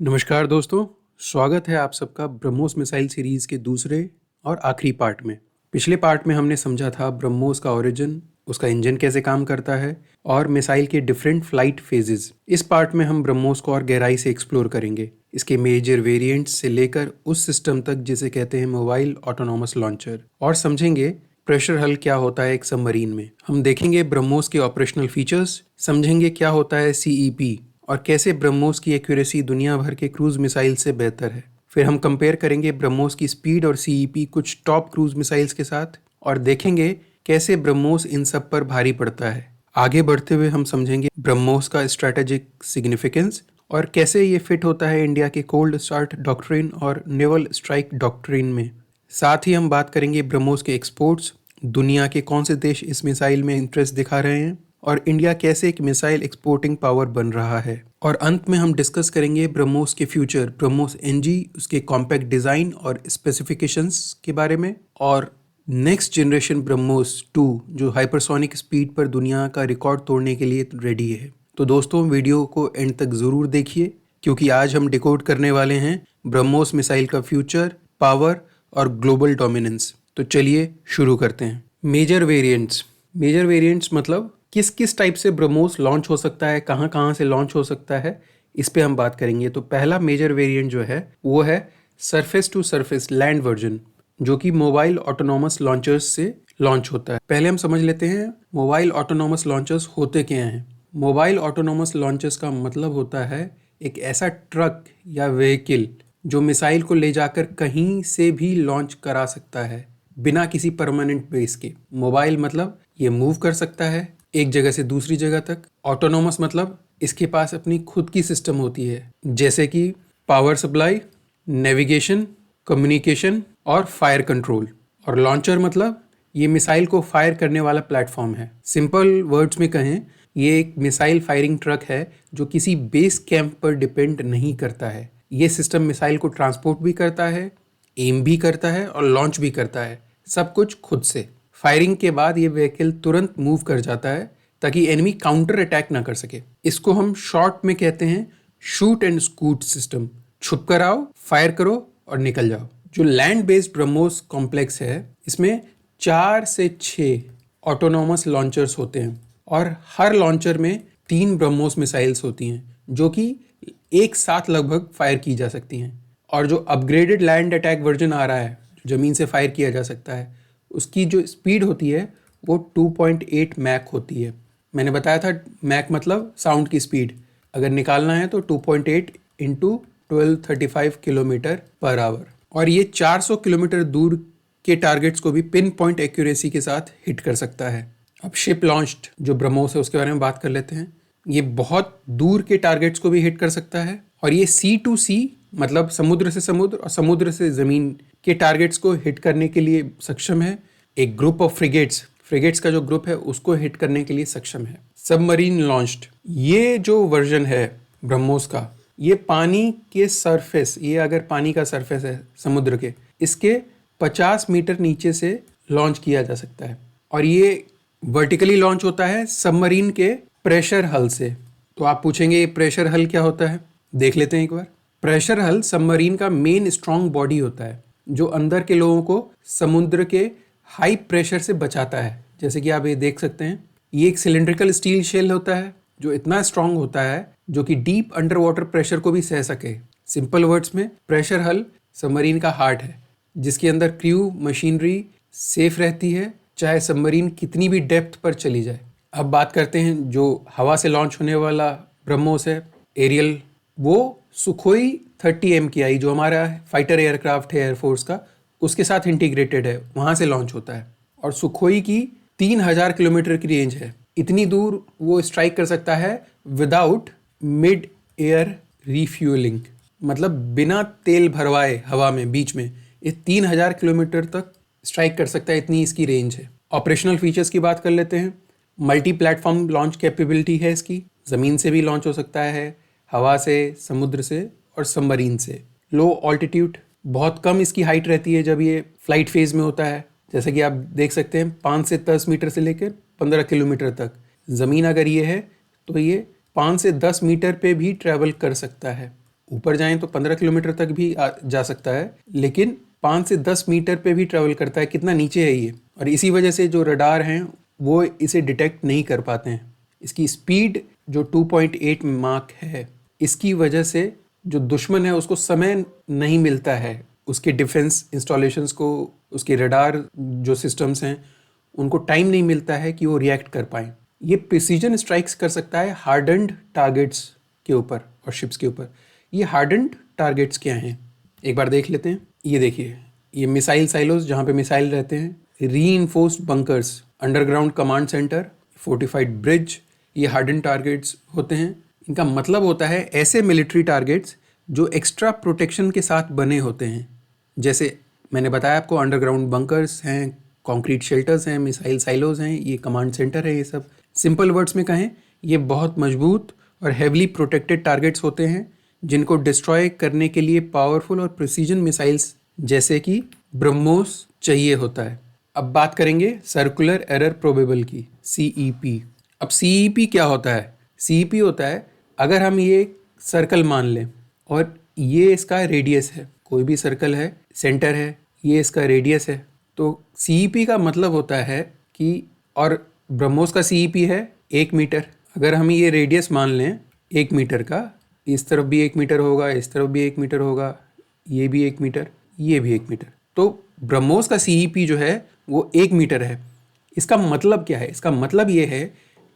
नमस्कार दोस्तों, स्वागत है आप सबका ब्रह्मोस मिसाइल सीरीज के दूसरे और आखिरी पार्ट में। पिछले पार्ट में हमने समझा था ब्रह्मोस का ओरिजिन, उसका इंजन कैसे काम करता है और मिसाइल के डिफरेंट फ्लाइट फेजेस। इस पार्ट में हम ब्रह्मोस को और गहराई से एक्सप्लोर करेंगे, इसके मेजर वेरिएंट्स से लेकर उस सिस्टम तक जिसे कहते हैं मोबाइल ऑटोनोमस लॉन्चर, और समझेंगे प्रेशर हल क्या होता है एक सबमरीन में। हम देखेंगे ब्रह्मोस के ऑपरेशनल फीचर्स, समझेंगे क्या होता है सीईपी और कैसे ब्रह्मोस की एक्यूरेसी दुनिया भर के क्रूज मिसाइल से बेहतर है। फिर हम कंपेयर करेंगे ब्रह्मोस की स्पीड और सीईपी कुछ टॉप क्रूज मिसाइल्स के साथ और देखेंगे कैसे ब्रह्मोस इन सब पर भारी पड़ता है। आगे बढ़ते हुए हम समझेंगे ब्रह्मोस का स्ट्रैटेजिक सिग्निफिकेंस और कैसे ये फिट होता है इंडिया के कोल्ड स्टार्ट डॉक्ट्रिन और नेवल स्ट्राइक डॉक्ट्रिन में। साथ ही हम बात करेंगे ब्रह्मोस के एक्सपोर्ट्स, दुनिया के कौन से देश इस मिसाइल में इंटरेस्ट दिखा रहे हैं और इंडिया कैसे एक मिसाइल एक्सपोर्टिंग पावर बन रहा है। और अंत में हम डिस्कस करेंगे ब्रह्मोस के फ्यूचर, ब्रह्मोस एनजी, उसके कॉम्पैक्ट डिज़ाइन और स्पेसिफिकेशंस के बारे में, और नेक्स्ट जनरेशन ब्रह्मोस 2 जो हाइपरसोनिक स्पीड पर दुनिया का रिकॉर्ड तोड़ने के लिए रेडी है। तो दोस्तों, वीडियो को एंड तक ज़रूर देखिए क्योंकि आज हम डिकोड करने वाले हैं ब्रह्मोस मिसाइल का फ्यूचर, पावर और ग्लोबल डोमिनेंस। तो चलिए शुरू करते हैं। मेजर वेरिएंट्स मतलब किस किस टाइप से ब्रह्मोस लॉन्च हो सकता है, कहाँ कहाँ से लॉन्च हो सकता है, इस पे हम बात करेंगे। तो पहला मेजर वेरिएंट जो है वो है surface to surface land version, जो कि मोबाइल ऑटोनोमस लॉन्चर्स से लॉन्च होता है। पहले हम समझ लेते हैं मोबाइल ऑटोनोमस लॉन्चर्स होते क्या हैं। मोबाइल ऑटोनोमस लॉन्चर्स का मतलब होता है एक ऐसा ट्रक या व्हीकल जो मिसाइल को ले जाकर कहीं से भी लॉन्च करा सकता है बिना किसी परमानेंट बेस के। मोबाइल मतलब ये मूव कर सकता है एक जगह से दूसरी जगह तक। ऑटोनोमस मतलब इसके पास अपनी खुद की सिस्टम होती है, जैसे कि पावर सप्लाई, नेविगेशन, कम्युनिकेशन और फायर कंट्रोल। और लॉन्चर मतलब ये मिसाइल को फायर करने वाला प्लेटफॉर्म है। सिंपल वर्ड्स में कहें, ये एक मिसाइल फायरिंग ट्रक है जो किसी बेस कैंप पर डिपेंड नहीं करता है। ये सिस्टम मिसाइल को ट्रांसपोर्ट भी करता है, एम भी करता है और लॉन्च भी करता है, सब कुछ खुद से। फायरिंग के बाद ये व्हीकल तुरंत मूव कर जाता है ताकि एनिमी काउंटर अटैक ना कर सके। इसको हम शॉर्ट में कहते हैं शूट एंड स्कूट सिस्टम। छुप कर आओ, फायर करो और निकल जाओ। जो लैंड बेस्ड ब्रह्मोस कॉम्प्लेक्स है, इसमें 4 से 6 ऑटोनोमस लॉन्चर्स होते हैं और हर लॉन्चर में 3 ब्रह्मोस मिसाइल्स होती हैं जो कि एक साथ लगभग फायर की जा सकती हैं। और जो अपग्रेडेड लैंड अटैक वर्जन आ रहा है, जो ज़मीन से फायर किया जा सकता है, उसकी जो स्पीड होती है वो 2.8 मैक होती है। मैंने बताया था मैक मतलब साउंड की स्पीड, अगर निकालना है तो 2.8 इंटू 1235 किलोमीटर पर आवर। और ये 400 किलोमीटर दूर के टारगेट्स को भी पिन पॉइंट एक्यूरेसी के साथ हिट कर सकता है। अब शिप लॉन्च्ड जो ब्रह्मोस है उसके बारे में बात कर लेते हैं। ये बहुत दूर के टारगेट्स को भी हिट कर सकता है और ये C2C मतलब समुद्र से समुद्र और समुद्र से ज़मीन के टारगेट्स को हिट करने के लिए सक्षम है। एक ग्रुप ऑफ फ्रिगेट्स का जो ग्रुप है उसको हिट करने के लिए सक्षम है। सबमरीन लॉन्च्ड ये जो वर्जन है ब्रह्मोस का, ये पानी के सरफेस, ये अगर पानी का सरफेस है समुद्र के, इसके 50 मीटर नीचे से लॉन्च किया जा सकता है और ये वर्टिकली लॉन्च होता है सबमरीन के प्रेशर हल से। तो आप पूछेंगे ये प्रेशर हल क्या होता है, देख लेते हैं एक बार। प्रेशर हल सबमरीन का मेन स्ट्रॉन्ग बॉडी होता है जो अंदर के लोगों को समुद्र के हाई प्रेशर से बचाता है। जैसे कि आप ये देख सकते हैं, ये एक सिलेंड्रिकल स्टील शेल होता है जो इतना स्ट्रॉन्ग होता है जो कि डीप अंडर वाटर प्रेशर को भी सह सके। सिंपल वर्ड्स में प्रेशर हल सबमरीन का हार्ट है जिसके अंदर क्रू मशीनरी सेफ रहती है चाहे सबमरीन कितनी भी डेप्थ पर चली जाए। अब बात करते हैं जो हवा से लॉन्च होने वाला ब्रह्मोस है एरियल, वो सुखोई 30 MKI जो हमारा फाइटर एयरक्राफ्ट है एयरफोर्स का, उसके साथ इंटीग्रेटेड है, वहाँ से लॉन्च होता है। और सुखोई की 3000 किलोमीटर की रेंज है, इतनी दूर वो स्ट्राइक कर सकता है विदाउट मिड एयर रिफ्यूलिंग, मतलब बिना तेल भरवाए हवा में बीच में ये 3000 किलोमीटर तक स्ट्राइक कर सकता है, इतनी इसकी रेंज है। ऑपरेशनल फीचर्स की बात कर लेते हैं। मल्टी प्लेटफॉर्म लॉन्च कैपेबिलिटी है इसकी, ज़मीन से भी लॉन्च हो सकता है, हवा से, समुद्र से और सबमरीन से। लो ऑल्टीट्यूड, बहुत कम इसकी हाइट रहती है जब ये फ्लाइट फेज में होता है, जैसे कि आप देख सकते हैं 5 से 10 मीटर से लेकर 15 किलोमीटर तक। ज़मीन अगर ये है तो ये 5 से 10 मीटर पे भी ट्रैवल कर सकता है। ऊपर जाएं तो 15 किलोमीटर तक भी जा सकता है, लेकिन 5 से 10 मीटर पे भी ट्रेवल करता है। कितना नीचे है ये। और इसी वजह से जो रडार हैं वो इसे डिटेक्ट नहीं कर पाते हैं। इसकी स्पीड जो 2.8 माक है, इसकी वजह से जो दुश्मन है उसको समय नहीं मिलता है उसके डिफेंस इंस्टॉलेशंस को, उसके रडार जो सिस्टम्स हैं उनको टाइम नहीं मिलता है कि वो रिएक्ट कर पाएँ। ये प्रिसीजन स्ट्राइक्स कर सकता है हार्डन्ड टारगेट्स के ऊपर और शिप्स के ऊपर। ये हार्डन्ड टारगेट्स क्या हैं एक बार देख लेते हैं। ये देखिए, ये मिसाइल साइलोज जहाँ पे मिसाइल रहते हैं, reinforced bunkers, underground command centre, fortified bridge, ये हार्डन टारगेट्स होते हैं। इनका मतलब होता है ऐसे मिलिट्री टारगेट्स जो एक्स्ट्रा प्रोटेक्शन के साथ बने होते हैं। जैसे मैंने बताया आपको, अंडरग्राउंड बंकर्स हैं, कंक्रीट शेल्टर्स हैं, मिसाइल साइलोज हैं, ये कमांड सेंटर है। ये सब सिंपल वर्ड्स में कहें, ये बहुत मजबूत और हेवली प्रोटेक्टेड टारगेट्स होते हैं जिनको डिस्ट्रॉय करने के लिए पावरफुल और प्रिसीजन मिसाइल्स जैसे कि ब्रह्मोस चाहिए होता है। अब बात करेंगे सर्कुलर एरर प्रोबेबल की, CEP। अब CEP क्या होता है? CEP होता है, अगर हम ये सर्कल मान लें और ये इसका रेडियस है, कोई भी सर्कल है, सेंटर है, ये इसका रेडियस है, तो CEP का मतलब होता है कि, और ब्रह्मोस का CEP है 1 मीटर। अगर हम ये रेडियस मान लें 1 मीटर का, इस तरफ भी 1 मीटर होगा, इस तरफ भी 1 मीटर होगा, ये भी 1 मीटर, ये भी 1 मीटर, तो ब्रह्मोस का CEP जो है वो 1 मीटर है। इसका मतलब क्या है? इसका मतलब ये है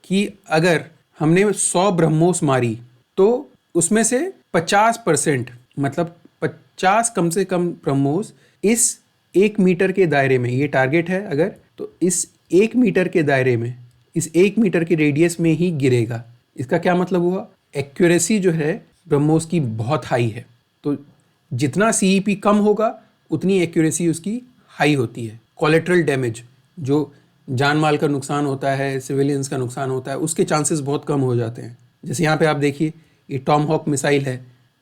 कि अगर हमने 100 ब्रह्मोस मारी तो उसमें से 50%, मतलब 50 कम से कम ब्रह्मोस इस 1 मीटर के दायरे में, ये टारगेट है अगर, तो इस 1 मीटर के दायरे में, इस 1 मीटर के रेडियस में ही गिरेगा। इसका क्या मतलब हुआ? एक्यूरेसी जो है ब्रह्मोस की बहुत हाई है। तो जितना CEP कम होगा उतनी एक्यूरेसी उसकी हाई होती है। कोलेटरल डैमेज, जो जान माल का नुकसान होता है, सिविलियंस का नुकसान होता है, उसके चांसेस बहुत कम हो जाते हैं। जैसे यहाँ पे आप देखिए, ये टॉमहॉक मिसाइल है,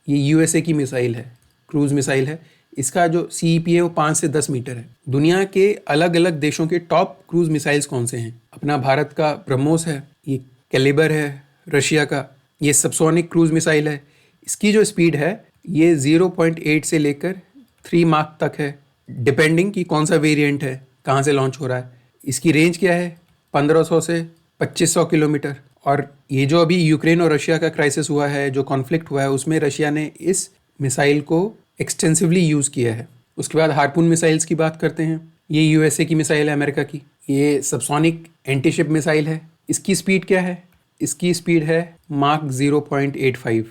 ये USA की मिसाइल है, क्रूज मिसाइल है। इसका जो CEP है वो 5 से 10 मीटर है। दुनिया के अलग अलग देशों के टॉप क्रूज मिसाइल्स कौन से हैं? अपना भारत का ब्रह्मोस है, ये कैलिबर है रशिया का, ये सबसोनिक क्रूज मिसाइल है। इसकी जो स्पीड है ये 0.8 से लेकर 3 माक तक है, डिपेंडिंग कि कौन सा वेरिएंट है, कहाँ से लॉन्च हो रहा है। इसकी रेंज क्या है? 1500 से 2500 किलोमीटर। और ये जो अभी यूक्रेन और रशिया का क्राइसिस हुआ है, जो कॉन्फ्लिक्ट हुआ है, उसमें रशिया ने इस मिसाइल को एक्सटेंसिवली यूज़ किया है। उसके बाद हार्पून मिसाइल्स की बात करते हैं। ये USA की मिसाइल है, अमेरिका की। ये सबसोनिक एंटीशिप मिसाइल है। इसकी स्पीड क्या है? इसकी स्पीड है माक 0.85।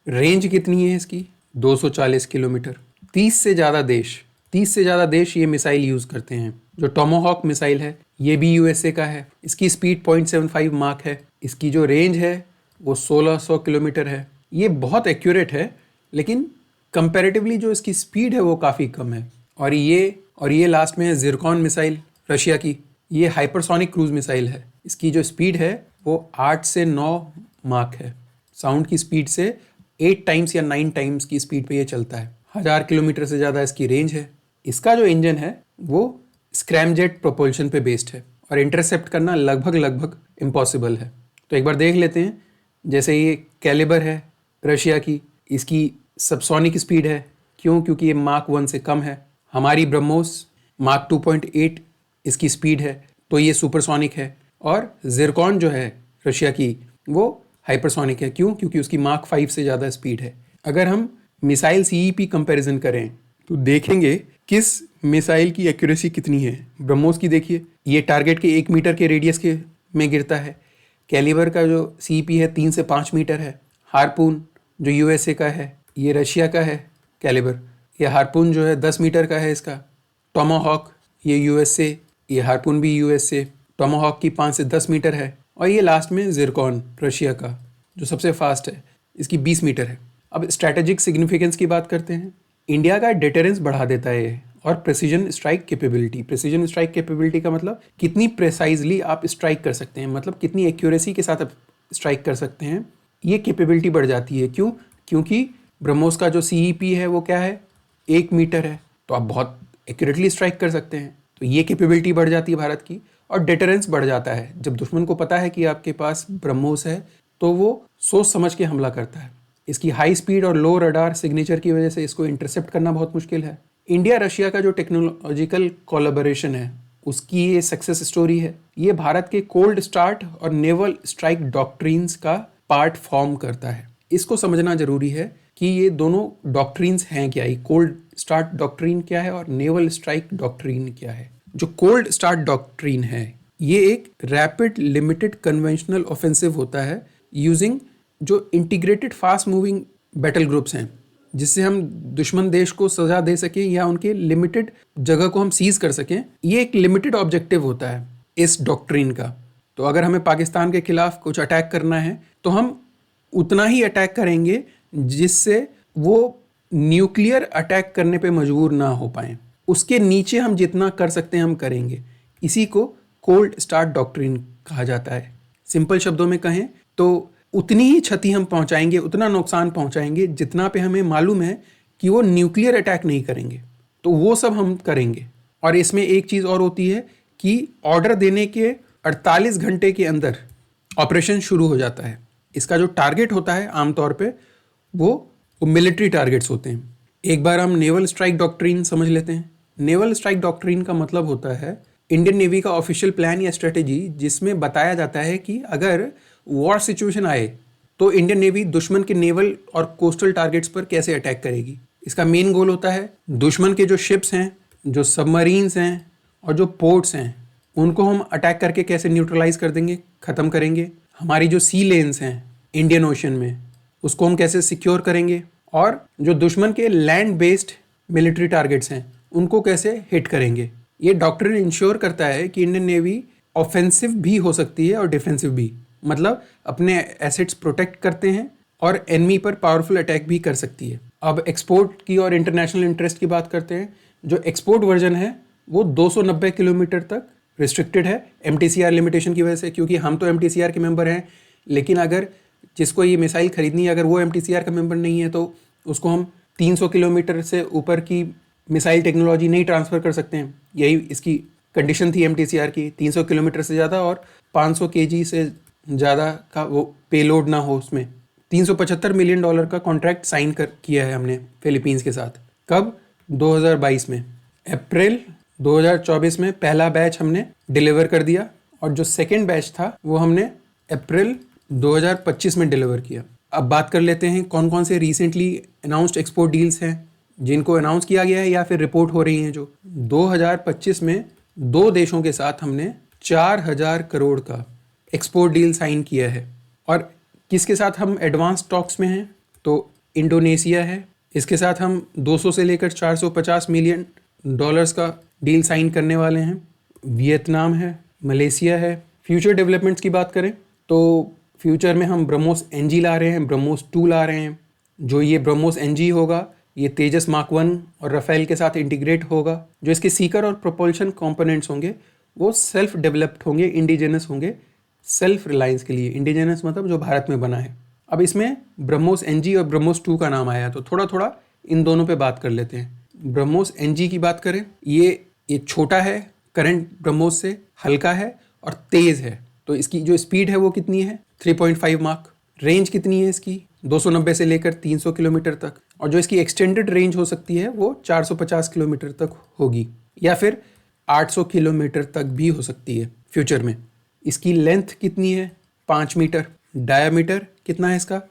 रेंज कितनी है इसकी? 240 किलोमीटर। 30 से ज़्यादा देश ये मिसाइल यूज़ करते हैं। जो टोमाहॉक मिसाइल है ये भी USA का है। इसकी स्पीड 0.75 माक है। इसकी जो रेंज है वो 1600 किलोमीटर है। ये बहुत एक्यूरेट है, लेकिन कंपैरेटिवली जो इसकी स्पीड है वो काफ़ी कम है। और ये लास्ट में है जिरकॉन मिसाइल, रशिया की। ये हाइपरसोनिक क्रूज मिसाइल है। इसकी जो स्पीड है वो 8 से 9 माक है। साउंड की स्पीड से 8 टाइम्स या 9 टाइम्स की स्पीड पे ये चलता है। 1000 किलोमीटर से ज़्यादा इसकी रेंज है। इसका जो इंजन है वो स्क्रैमजेट प्रोपल्शन पे बेस्ड है और इंटरसेप्ट करना लगभग इम्पॉसिबल है। तो एक बार देख लेते हैं। जैसे ये कैलिबर है रशिया की, इसकी सबसोनिक स्पीड है। क्यों? क्योंकि ये माक 1 से कम है। हमारी ब्रह्मोस माक 2.8 इसकी स्पीड है, तो ये सुपरसोनिक है। और जिरकॉन जो है रशिया की, वो हाइपरसोनिक है। क्यों? क्योंकि उसकी माक 5 से ज़्यादा स्पीड है। अगर हम मिसाइल CEP कंपैरिजन करें तो देखेंगे किस मिसाइल की एक्यूरेसी कितनी है। ब्रह्मोस की देखिए, ये टारगेट के 1 मीटर के रेडियस के में गिरता है। कैलिबर का जो CEP है 3 से 5 मीटर है। हार्पून जो USA का है, ये रशिया का है कैलिबर, ये हार्पून जो है 10 मीटर का है इसका। टोमाहॉक ये USA, ये हार्पून भी USA। टोमाहॉक की 5 से 10 मीटर है। और ये लास्ट में जिरकॉन रशिया का जो सबसे फास्ट है, इसकी 20 मीटर है। अब स्ट्रैटेजिक सिग्निफिकेंस की बात करते हैं। इंडिया का डिटरेंस बढ़ा देता है ये। और प्रेसिजन स्ट्राइक कैपेबिलिटी का मतलब कितनी प्रेसाइजली आप स्ट्राइक कर सकते हैं, मतलब कितनी एक्यूरेसी के साथ आप स्ट्राइक कर सकते हैं, ये कैपेबिलिटी बढ़ जाती है। क्यों? क्योंकि ब्रह्मोस का जो CEP है वो क्या है? 1 मीटर है, तो आप बहुत एक्यूरेटली स्ट्राइक कर सकते हैं। तो ये कैपेबिलिटी बढ़ जाती है भारत की। और डिटरेंस बढ़ जाता है। जब दुश्मन को पता है कि आपके पास ब्रह्मोस है तो वो सोच समझ के हमला करता है। इसकी हाई स्पीड और लो रडार सिग्नेचर की वजह से इसको इंटरसेप्ट करना बहुत मुश्किल है। इंडिया रशिया का जो टेक्नोलॉजिकल कोलैबोरेशन है उसकी ये सक्सेस स्टोरी है। ये भारत के कोल्ड स्टार्ट और नेवल स्ट्राइक डॉक्ट्रिन्स का पार्ट फॉर्म करता है। इसको समझना जरूरी है कि ये दोनों डॉक्ट्रिन्स हैं क्या, ये कोल्ड स्टार्ट डॉक्ट्रिन क्या है और नेवल स्ट्राइक डॉक्ट्रिन क्या है। जो कोल्ड स्टार्ट डॉक्ट्रिन है ये एक रैपिड लिमिटेड कन्वेंशनल ऑफेंसिव होता है यूजिंग जो integrated fast moving battle groups हैं, जिससे हम दुश्मन देश को सजा दे सकें या उनके लिमिटेड जगह को हम सीज कर सकें। ये एक लिमिटेड ऑब्जेक्टिव होता है इस डॉक्ट्रिन का। तो अगर हमें पाकिस्तान के खिलाफ कुछ अटैक करना है तो हम उतना ही अटैक करेंगे जिससे वो न्यूक्लियर अटैक करने पे मजबूर ना हो पाए। उसके नीचे हम जितना कर सकते हैं हम करेंगे। इसी को कोल्ड स्टार्ट डॉक्ट्रिन कहा जाता है। सिंपल शब्दों में कहें तो उतनी ही क्षति हम पहुंचाएंगे, उतना नुकसान पहुंचाएंगे जितना पे हमें मालूम है कि वो न्यूक्लियर अटैक नहीं करेंगे, तो वो सब हम करेंगे। और इसमें एक चीज़ और होती है कि ऑर्डर देने के 48 घंटे के अंदर ऑपरेशन शुरू हो जाता है। इसका जो टारगेट होता है आमतौर पे वो मिलिट्री टारगेट्स होते हैं। एक बार हम नेवल स्ट्राइक डॉक्ट्रिन समझ लेते हैं। नेवल स्ट्राइक डॉक्ट्रिन का मतलब होता है इंडियन नेवी का ऑफिशियल प्लान या स्ट्रेटेजी, जिसमें बताया जाता है कि अगर वॉर सिचुएशन आए तो इंडियन नेवी दुश्मन के नेवल और कोस्टल टारगेट्स पर कैसे अटैक करेगी। इसका मेन गोल होता है दुश्मन के जो शिप्स हैं, जो सबमरीन्स हैं और जो पोर्ट्स हैं, उनको हम अटैक करके कैसे न्यूट्रलाइज कर देंगे, ख़त्म करेंगे। हमारी जो सी लेन्स हैं इंडियन ओशन में, उसको हम कैसे सिक्योर करेंगे, और जो दुश्मन के लैंड बेस्ड मिलिट्री टारगेट्स हैं उनको कैसे हिट करेंगे। ये डॉक्ट्रिन इंश्योर करता है कि इंडियन नेवी ऑफेंसिव भी हो सकती है और डिफेंसिव भी, मतलब अपने एसेट्स प्रोटेक्ट करते हैं और एनिमी पर पावरफुल अटैक भी कर सकती है। अब एक्सपोर्ट की और इंटरनेशनल इंटरेस्ट की बात करते हैं। जो एक्सपोर्ट वर्जन है वो 290 किलोमीटर तक रिस्ट्रिक्टेड है MTCR लिमिटेशन की वजह से, क्योंकि हम तो MTCR के मेंबर हैं, लेकिन अगर जिसको ये मिसाइल खरीदनी है अगर वो MTCR का मेंबर नहीं है तो उसको हम 300 किलोमीटर से ऊपर की मिसाइल टेक्नोलॉजी नहीं ट्रांसफ़र कर सकते हैं। यही इसकी कंडीशन थी MTCR की, 300 किलोमीटर से ज़्यादा और 500 kg से ज़्यादा का वो पेलोड ना हो उसमें। $375 मिलियन का कॉन्ट्रैक्ट साइन किया है हमने फिलीपींस के साथ। कब? 2022 में। अप्रैल 2024 में पहला बैच हमने डिलीवर कर दिया और जो सेकेंड बैच था वो हमने अप्रैल 2025 में डिलीवर किया। अब बात कर लेते हैं कौन कौन से रिसेंटली अनाउंस्ड एक्सपोर्ट डील्स हैं जिनको अनाउंस किया गया है या फिर रिपोर्ट हो रही हैं। जो 2025 में 2 देशों के साथ हमने 4000 करोड़ का एक्सपोर्ट डील साइन किया है। और किसके साथ हम एडवांस टॉक्स में हैं? तो इंडोनेशिया है, इसके साथ हम 200 से लेकर 450 मिलियन डॉलर्स का डील साइन करने वाले हैं। वियतनाम है, मलेशिया है। फ्यूचर डेवलपमेंट्स की बात करें तो फ्यूचर में हम ब्रह्मोस NG ला रहे हैं, ब्रह्मोस 2 ला रहे हैं। जो ये ब्रह्मोस NG होगा ये तेजस मार्क 1 और राफेल के साथ इंटीग्रेट होगा। जो इसके सीकर और प्रोपल्शन कंपोनेंट्स होंगे वो सेल्फ डेवलप्ड होंगे, इंडिजिनस होंगे, सेल्फ रिलायंस के लिए। इंडिजिनस मतलब जो भारत में बना है। अब इसमें ब्रह्मोस NG और ब्रह्मोस 2 का नाम आया तो थोड़ा थोड़ा इन दोनों पे बात कर लेते हैं। ब्रह्मोस NG की बात करें, ये छोटा है करंट ब्रह्मोस से, हल्का है और तेज़ है। तो इसकी जो स्पीड है वो कितनी है? 3.5 माक। रेंज कितनी है इसकी? 290 से लेकर 300 किलोमीटर तक। और जो इसकी एक्सटेंडेड रेंज हो सकती है वो 450 किलोमीटर तक होगी या फिर 800 किलोमीटर तक भी हो सकती है फ्यूचर में। इसकी लेंथ कितनी है? 5 मीटर। डायामीटर कितना है इसका?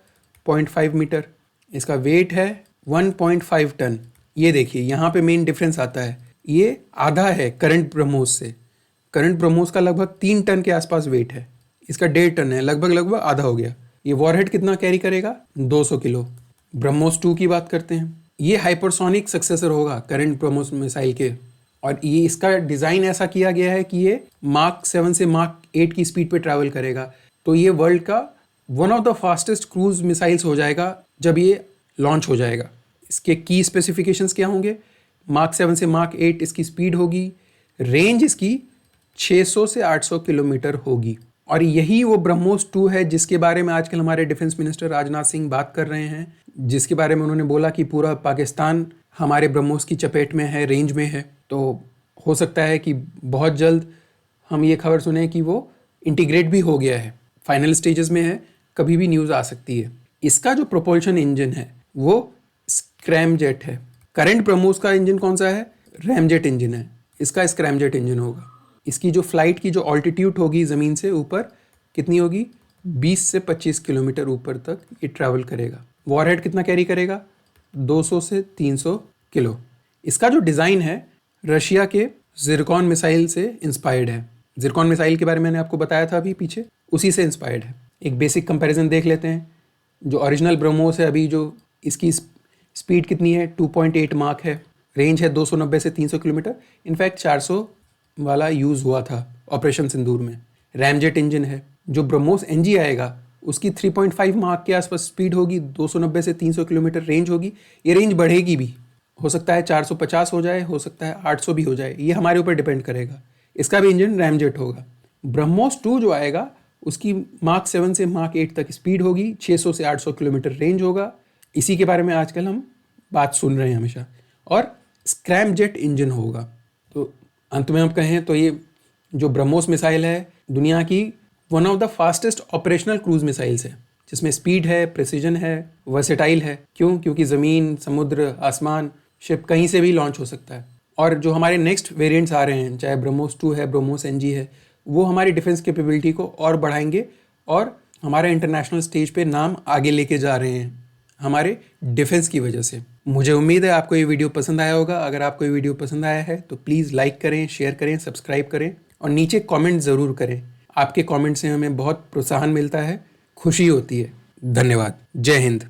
0.5 मीटर। इसका वेट है 1.5 टन। ये देखिए यहाँ पे मेन डिफरेंस आता है, ये आधा है करंट ब्रह्मोस से। करंट ब्रह्मोस का लगभग 3 टन के आसपास वेट है, इसका 1.5 टन है, लगभग आधा हो गया। ये वॉरहेड कितना कैरी करेगा? 200 किलो। ब्रह्मोस 2 की बात करते हैं, ये हाइपरसोनिक सक्सेसर होगा करंट ब्रह्मोस मिसाइल के। और ये इसका डिज़ाइन ऐसा किया गया है कि ये मार्क 7 से मार्क 8 की स्पीड पे ट्रैवल करेगा। तो ये वर्ल्ड का one of the fastest cruise missiles हो जाएगा जब ये लॉन्च हो जाएगा। इसके की स्पेसिफिकेशंस क्या होंगे? मार्क 7 से मार्क 8 इसकी स्पीड होगी, रेंज इसकी 600 से 800 किलोमीटर होगी। और यही वो ब्रह्मोस 2 है जिसके बारे में आजकल हमारे डिफेंस मिनिस्टर राजनाथ सिंह बात कर रहे हैं, जिसके बारे में उन्होंने बोला कि पूरा पाकिस्तान हमारे ब्रह्मोस की चपेट में है, रेंज में है। तो हो सकता है कि बहुत जल्द हम ये खबर सुने कि वो इंटीग्रेट भी हो गया है, फाइनल स्टेजेस में है, कभी भी न्यूज़ आ सकती है। इसका जो प्रोपल्शन इंजन है वो स्क्रैमजेट है। करंट ब्रह्मोस का इंजन कौन सा है? रैमजेट इंजन है। इसका स्क्रैमजेट इंजन होगा। इसकी जो फ्लाइट की जो ऑल्टीट्यूड होगी ज़मीन से ऊपर कितनी होगी? 20 से 25 किलोमीटर ऊपर तक ये ट्रैवल करेगा। वॉरहेड कितना कैरी करेगा? 200 से 300 किलो। इसका जो डिज़ाइन है रशिया के जिरकॉन मिसाइल से इंस्पायर्ड है। जिरकॉन मिसाइल के बारे में मैंने आपको बताया था अभी पीछे, उसी से इंस्पायर्ड है। एक बेसिक कंपैरिजन देख लेते हैं। जो ओरिजिनल ब्रह्मोस है अभी जो इसकी स्पीड कितनी है? 2.8 माक है। रेंज है 290 से 300 किलोमीटर। इनफैक्ट 400 वाला यूज़ हुआ था ऑपरेशन सिंदूर में। रैमजेट इंजन है। जो ब्रह्मोस एनजी आएगा उसकी 3.5 माक के आसपास स्पीड होगी, 290 से 300 किलोमीटर रेंज होगी। ये रेंज बढ़ेगी भी, हो सकता है 450 हो जाए, हो सकता है 800 भी हो जाए, ये हमारे ऊपर डिपेंड करेगा। इसका भी इंजन रैमजेट होगा। ब्रह्मोस 2 जो आएगा उसकी मार्क 7 से मार्क 8 तक स्पीड होगी, 600 से 800 किलोमीटर रेंज होगा। इसी के बारे में आजकल हम बात सुन रहे हैं हमेशा। और स्क्रैमजेट इंजन होगा। तो अंत में हम कहें तो ये जो ब्रह्मोस मिसाइल है दुनिया की one of the fastest operational cruise missiles है, जिसमें स्पीड है, प्रिसीजन है, वर्सेटाइल है। क्यों? क्योंकि ज़मीन, समुद्र, आसमान, शिप कहीं से भी लॉन्च हो सकता है। और जो हमारे नेक्स्ट वेरिएंट्स आ रहे हैं, चाहे ब्रह्मोस 2 है, ब्रह्मोस एनजी है, वो हमारी डिफेंस कैपेबिलिटी को और बढ़ाएंगे और हमारा इंटरनेशनल स्टेज पे नाम आगे लेके जा रहे हैं हमारे डिफेंस की वजह से। मुझे उम्मीद है आपको ये वीडियो पसंद आया होगा। अगर आपको ये वीडियो पसंद आया है तो प्लीज़ लाइक करें, शेयर करें, सब्सक्राइब करें और नीचे कमेंट ज़रूर करें। आपके कमेंट से हमें बहुत प्रोत्साहन मिलता है, खुशी होती है। धन्यवाद। जय हिंद।